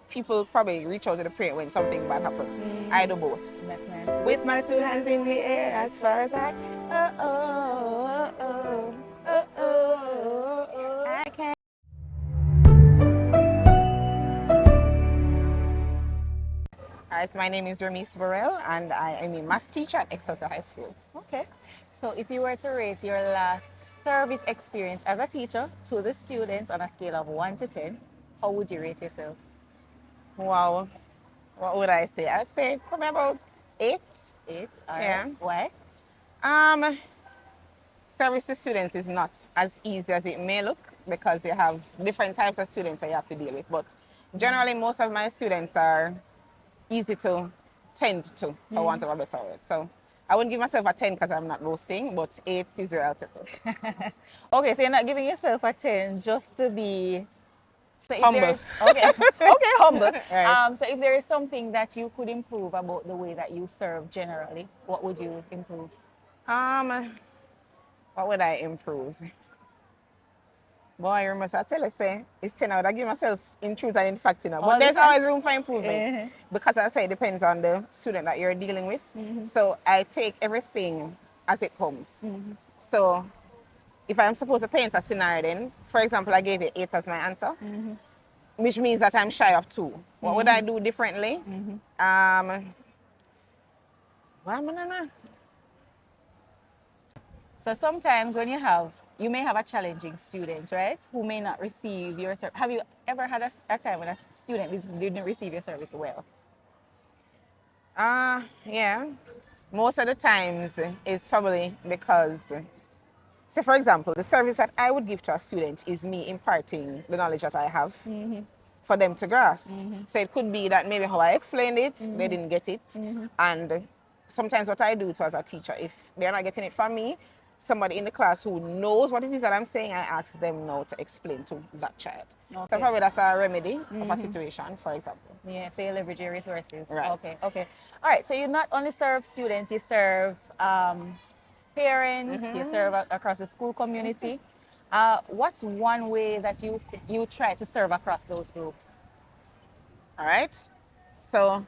people probably reach out to the parent when something bad happens. I do both. That's nice. With my two hands in the air as far as I. I can. All right, so my name is Remeise Burrell, and I am a math teacher at Exeter High School. Okay. So if you were to rate your last service experience as a teacher to the students on a scale of 1 to 10, how would you rate yourself? Wow, what would I say? I'd say probably about 8. 8. All right. Yeah. Why? Um, Service to students is not as easy as it may look because you have different types of students that you have to deal with. But generally, most of my students are easy to tend to, for want of a better word. So I wouldn't give myself a 10 because I'm not boasting, but 8 is relative. Okay, so you're not giving yourself a 10 just to be so if Humble. there's okay, okay, humble. Right. So if there is something that you could improve about the way that you serve generally, what would you improve? What would I improve? Boy, you must I tell you, say, it's 10 out. I give myself in truth and in fact, you know. But there's always room for improvement. Because as I say, it depends on the student that you're dealing with. So I take everything as it comes. So if I'm supposed to paint a scenario then, for example, I gave you 8 as my answer, which means that I'm shy of 2. What would I do differently? What am I gonna? So sometimes when you may have a challenging student, right, who may not receive your service. Have you ever had a time when a student didn't receive your service well? Yeah. Most of the times it's probably because, say for example, the service that I would give to a student is me imparting the knowledge that I have for them to grasp. So it could be that maybe how I explained it, they didn't get it. And sometimes what I do to as a teacher, if they're not getting it from me, somebody in the class who knows what it is that I'm saying, I ask them now to explain to that child. Okay. So probably that's a remedy of a situation, for example. Yeah, so you leverage your resources. Right. Okay, okay. All right, so you not only serve students, you serve parents, you serve across the school community. What's one way that you try to serve across those groups? All right. So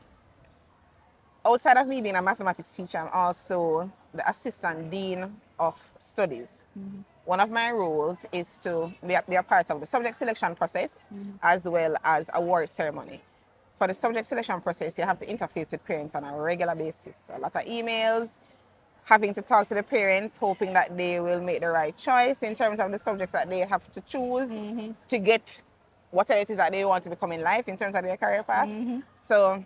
outside of me being a mathematics teacher, I'm also the assistant dean of studies. One of my roles is to be a part of the subject selection process as well as award ceremony. For the subject selection process, you have to interface with parents on a regular basis. A lot of emails, having to talk to the parents, hoping that they will make the right choice in terms of the subjects that they have to choose to get whatever it is that they want to become in life in terms of their career path. So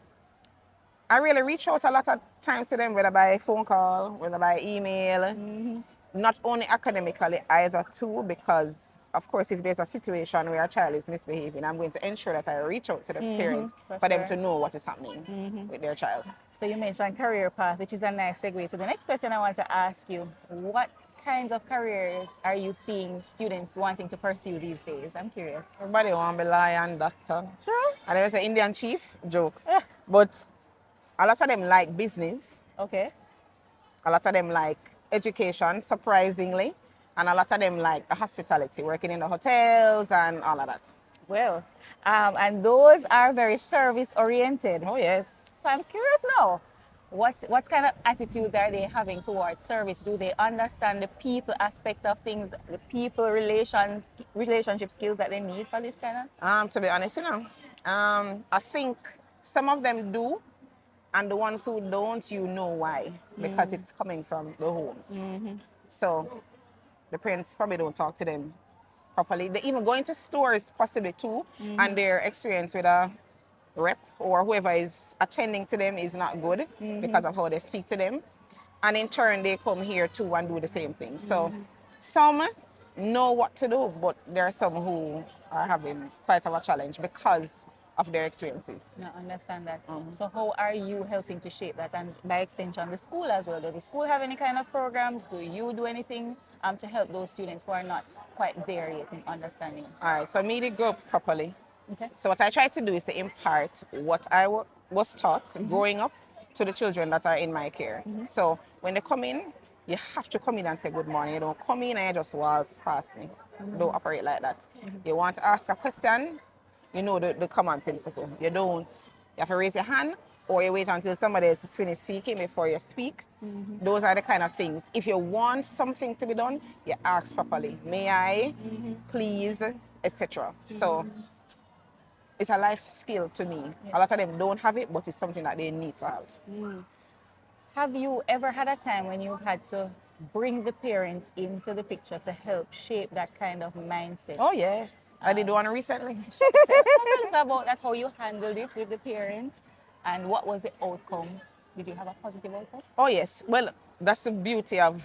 I really reach out a lot of times to them, whether by phone call, whether by email, not only academically either too, because of course if there's a situation where a child is misbehaving, I'm going to ensure that I reach out to the parent for them to know what is happening with their child. So you mentioned career path, which is a nice segue to the next question I want to ask you. What kinds of careers are you seeing students wanting to pursue these days? I'm curious. Everybody want to be lawyer and doctor. True. And there's an Indian chief, jokes. But a lot of them like business. Okay. A lot of them like education, surprisingly. And a lot of them like the hospitality, working in the hotels and all of that. Well, and those are very service oriented. Oh, yes. So I'm curious now, what kind of attitudes are they having towards service? Do they understand the people aspect of things, the people relationship skills that they need for this kind of? To be honest, I think some of them do. And the ones who don't, you know why. Because it's coming from the homes. So the parents probably don't talk to them properly. They even go into stores possibly too, and their experience with a rep or whoever is attending to them is not good because of how they speak to them. And in turn, they come here too and do the same thing. So some know what to do, but there are some who are having quite of a challenge because of their experiences. I understand that. So how are you helping to shape that, and by extension the school as well? Does the school have any kind of programs? Do you do anything to help those students who are not quite there yet in understanding? All right, so me to grow up properly. Okay. So what I try to do is to impart what I was taught growing up to the children that are in my care. So when they come in, you have to come in and say good morning. You don't come in and you just waltz past me. Don't operate like that. You want to ask a question, you know the common principle. You don't, you have to raise your hand or you wait until somebody else is finished speaking before you speak. Those are the kind of things. If you want something to be done, you ask properly. May I, please, etc. So it's a life skill to me. Yes. A lot of them don't have it, but it's something that they need to have. Have you ever had a time when you've had to bring the parent into the picture to help shape that kind of mindset? Oh yes, I did one recently. Tell us about that, how you handled it with the parents and what was the outcome? Did you have a positive outcome? Oh yes, well that's the beauty of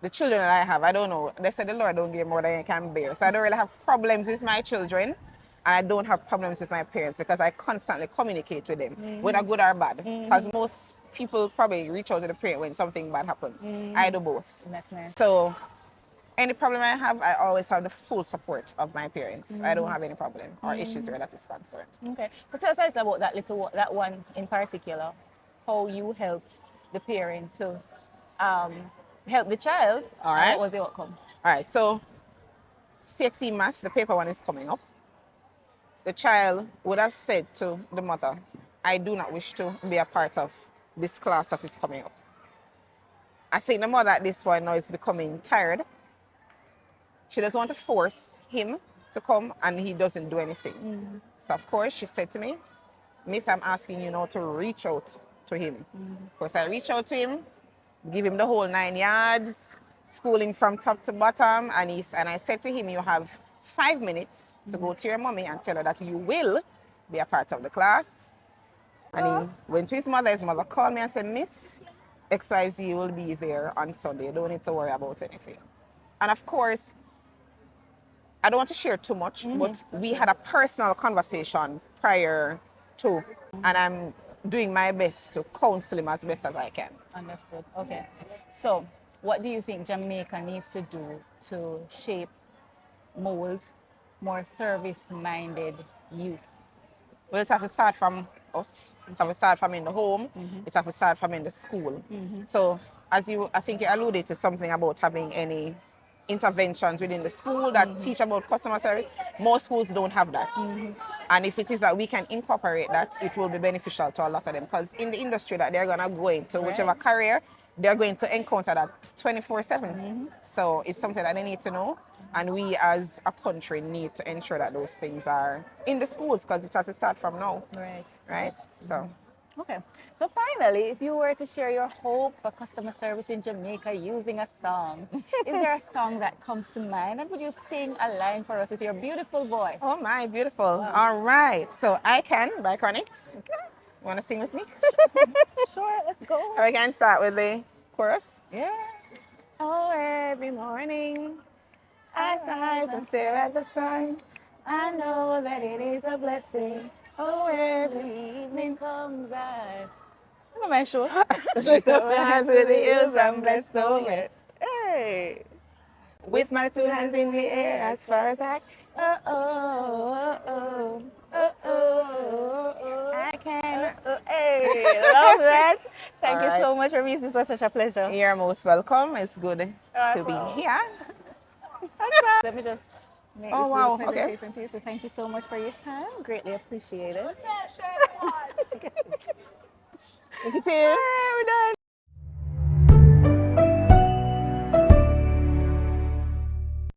the children that I have. I don't know. They said the Lord don't give more than you can bear. So I don't really have problems with my children. And I don't have problems with my parents because I constantly communicate with them, whether good or bad. Because most people probably reach out to the parent when something bad happens. I do both. That's nice. So any problem I have, I always have the full support of my parents. I don't have any problem or issues where that is concerned. Okay. So tell us a little about that one in particular, how you helped the parent to help the child. All right. What was the outcome? All right, so CXC maths, the paper one is coming up. The child would have said to the mother, I do not wish to be a part of this class that is coming up. I think the mother at this point now is becoming tired. She doesn't want to force him to come and he doesn't do anything. So of course she said to me, Miss, I'm asking you now to reach out to him. Of course I reach out to him, give him the whole 9 yards, schooling from top to bottom, and I said to him, you have 5 minutes to go to your mommy and tell her that you will be a part of the class. And he went to his mother called me and said, Miss, XYZ will be there on Sunday. You don't need to worry about anything. And of course, I don't want to share too much, but we had a personal conversation prior to, and I'm doing my best to counsel him as best as I can. Understood. Okay. So what do you think Jamaica needs to do to shape, mold more service-minded youth? Well, it has to start from us. It has to start from in the home. It has to start from in the school. So, I think you alluded to something about having any interventions within the school that teach about customer service. Most schools don't have that. And if it is that we can incorporate that, it will be beneficial to a lot of them. Because in the industry that they're going to go into, whichever career, they're going to encounter that 24/7. So it's something that they need to know. And we as a country need to ensure that those things are in the schools because it has to start from now. Right? So. Okay. So finally, if you were to share your hope for customer service in Jamaica using a song, is there a song that comes to mind? And would you sing a line for us with your beautiful voice? Oh my, beautiful. Wow. All right. So I Can by Chronix. Okay. You want to sing with me? Sure, let's go. Or we can start with the chorus. Yeah. Oh, every morning I rise and stare at the sun. I know that it is a blessing. Oh, every evening comes I. I'm not sure. Lift up my hands to the hills, I'm blessed, oh yeah. Hey. With my 2 hands in the air as far as I. Oh, oh, oh, oh, oh, oh, I can. Hey, love that. Thank All you right. so much, Remeise. This was such a pleasure. You're most welcome. It's good to be here. Let me just make Oh, this wow. little Okay. presentation to you. So thank you so much for your time. Greatly appreciated. Thank you, too. We're done.